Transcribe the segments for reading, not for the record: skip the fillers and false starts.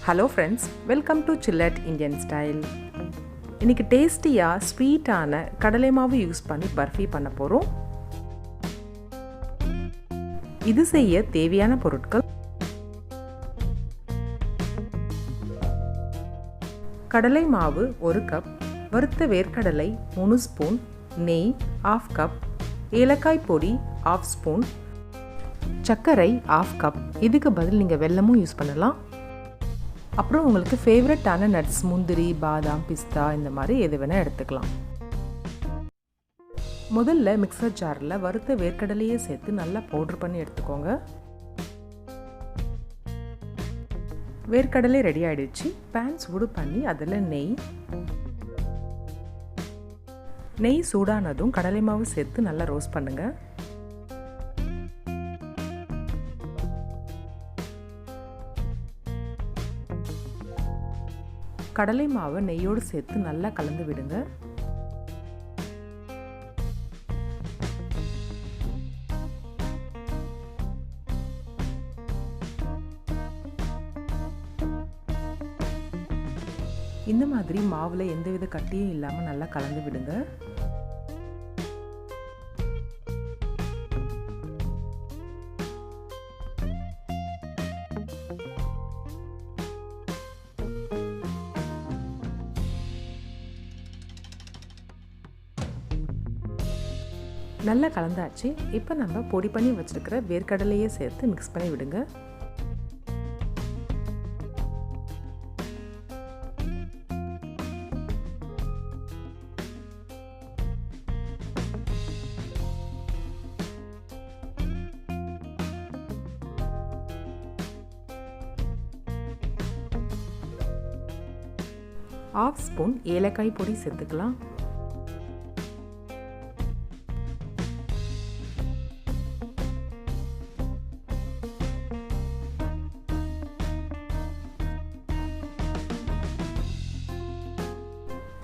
Hello friends, welcome to ChillatIndianstyle. இன்னைக்கு டேஸ்டியா ஸ்வீட்டான கடலை மாவு யூஸ் பண்ணி பர்ஃபி பண்ண போறோம். இது செய்ய தேவையான பொருட்கள்: கடலை மாவு 1 கப், வறுத்த வேர்க்கடலை 3 ஸ்பூன், நெய் 1/2 கப், ஏலக்காய் பொடி 1/2 ஸ்பூன், சர்க்கரை 1/2 கப். இதுக்கு பதில் நீங்கள் வெல்லமும் யூஸ் பண்ணலாம். அப்புறம் உங்களுக்கு ஃபேவரட்டான நட்ஸ் முந்திரி, பாதாம், பிஸ்தா இந்த மாதிரி எது வேணால் எடுத்துக்கலாம். முதல்ல மிக்சர் ஜாரில் வறுத்த வேர்க்கடலையே சேர்த்து நல்லா பவுடர் பண்ணி எடுத்துக்கோங்க. வேர்க்கடலை ரெடி ஆகிடுச்சு. பேன் சூடு பண்ணி அதில் நெய் சூடானதும் கடலை மாவு சேர்த்து நல்லா ரோஸ்ட் பண்ணுங்கள். கடலை மாவை நெய்யோடு சேர்த்து நல்லா கலந்து விடுங்க. இந்த மாதிரி மாவுல எந்தவித கட்டியும் இல்லாமல் நல்லா கலந்து விடுங்க. நல்லா கலந்தாச்சு. இப்போ நம்ம பொடி பண்ணி வச்சிருக்கிற வேர்க்கடலையே சேர்த்து மிக்ஸ் பண்ணி விடுங்க. ½ ஸ்பூன் ஏலக்காய் பொடி சேர்த்துக்கலாம்.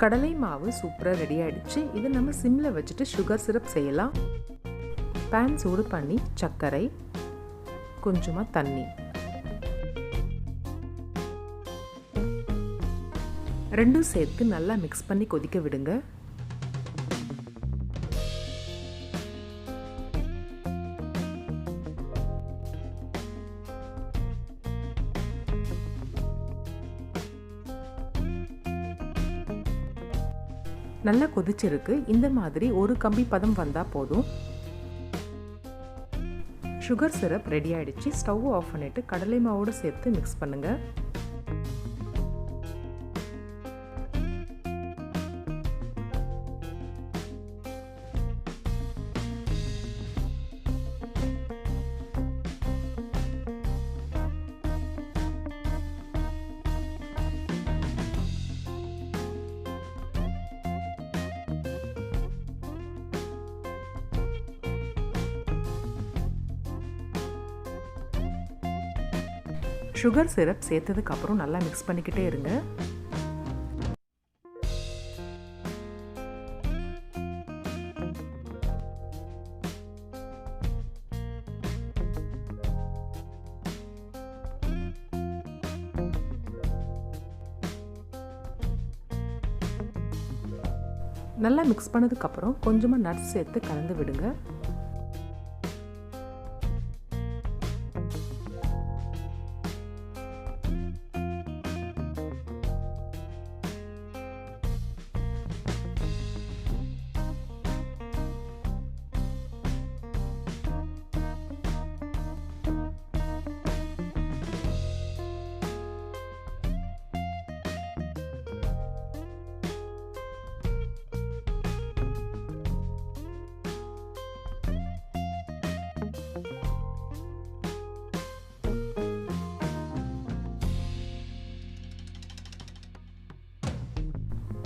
கடலை மாவு சூப்பராக ரெடி ஆகிடுச்சு. இதை நம்ம சிம்மில் வச்சுட்டு சுகர் சிரப் செய்யலாம். பேன் சூடு பண்ணி சர்க்கரை, கொஞ்சமாக தண்ணி, ரெண்டும் சேர்த்து நல்லா மிக்ஸ் பண்ணி கொதிக்க விடுங்க. நல்லா கொதிச்சிருக்கு. இந்த மாதிரி ஒரு கம்பி பதம் வந்தால் போதும். சுகர் சிரப் ரெடி ஆகிடுச்சு. ஸ்டவ் ஆஃப் பண்ணிவிட்டு கடலை மாவோடு சேர்த்து மிக்ஸ் பண்ணுங்கள். சுகர் சிரப் சேர்த்ததுக்கு அப்புறம் நல்லா மிக்ஸ் பண்ணிக்கிட்டே இருங்க. நல்லா மிக்ஸ் பண்ணதுக்கு அப்புறம் கொஞ்சமா நட்ஸ் சேர்த்து கலந்து விடுங்க.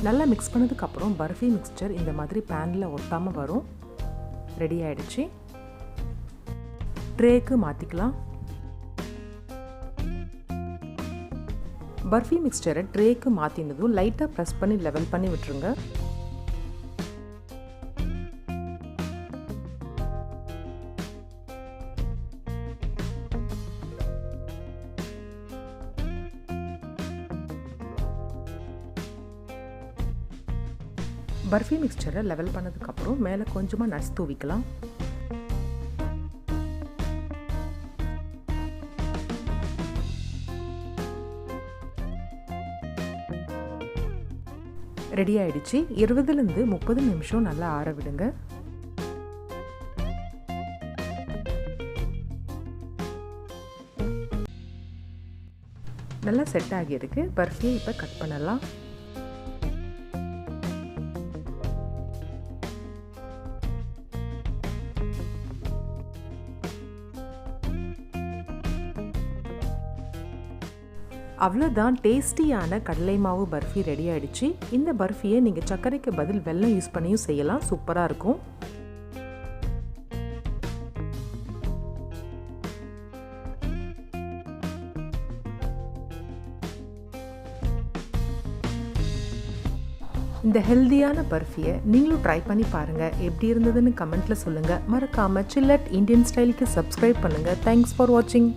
நல்லா மிக்ஸ் பண்ணதுக்கப்புறம் பர்ஃபி மிக்ஸ்சர் இந்த மாதிரி பேனில் ஒட்டாமல் வரும். ரெடி ஆகிடுச்சு. ட்ரேக்கு மாற்றிக்கலாம். பர்ஃபி மிக்ஸ்சரை ட்ரேக்கு மாற்றினதும் லைட்டாக ப்ரெஸ் பண்ணி லெவல் பண்ணி விட்டுருங்க. பர்ஃபி மிக்சரை லெவல் பண்ணதுக்கப்புறம் மேலே கொஞ்சமாக நட்ஸ் தூவிக்கலாம். ரெடி ஆயிடுச்சு. 20லேருந்து 30 நிமிஷம் நல்லா ஆற விடுங்க. நல்லா செட் ஆகியிருக்கு. பர்ஃபியை இப்போ கட் பண்ணலாம். அவ்வளோதான், டேஸ்டியான கடலை மாவு பர்ஃபி ரெடி ஆகிடுச்சு. இந்த பர்ஃபியை நீங்கள் சர்க்கரைக்கு பதில் வெல்லம் யூஸ் பண்ணியும் செய்யலாம். சூப்பராக இருக்கும். இந்த ஹெல்தியான பர்ஃபியை நீங்களும் ட்ரை பண்ணி பாருங்கள். எப்படி இருந்ததுன்னு கமெண்ட்டில் சொல்லுங்கள். மறக்காமல் சில்லட் இந்தியன் ஸ்டைலுக்கு சப்ஸ்கிரைப் பண்ணுங்கள். தேங்க்ஸ் ஃபார் வாட்சிங்.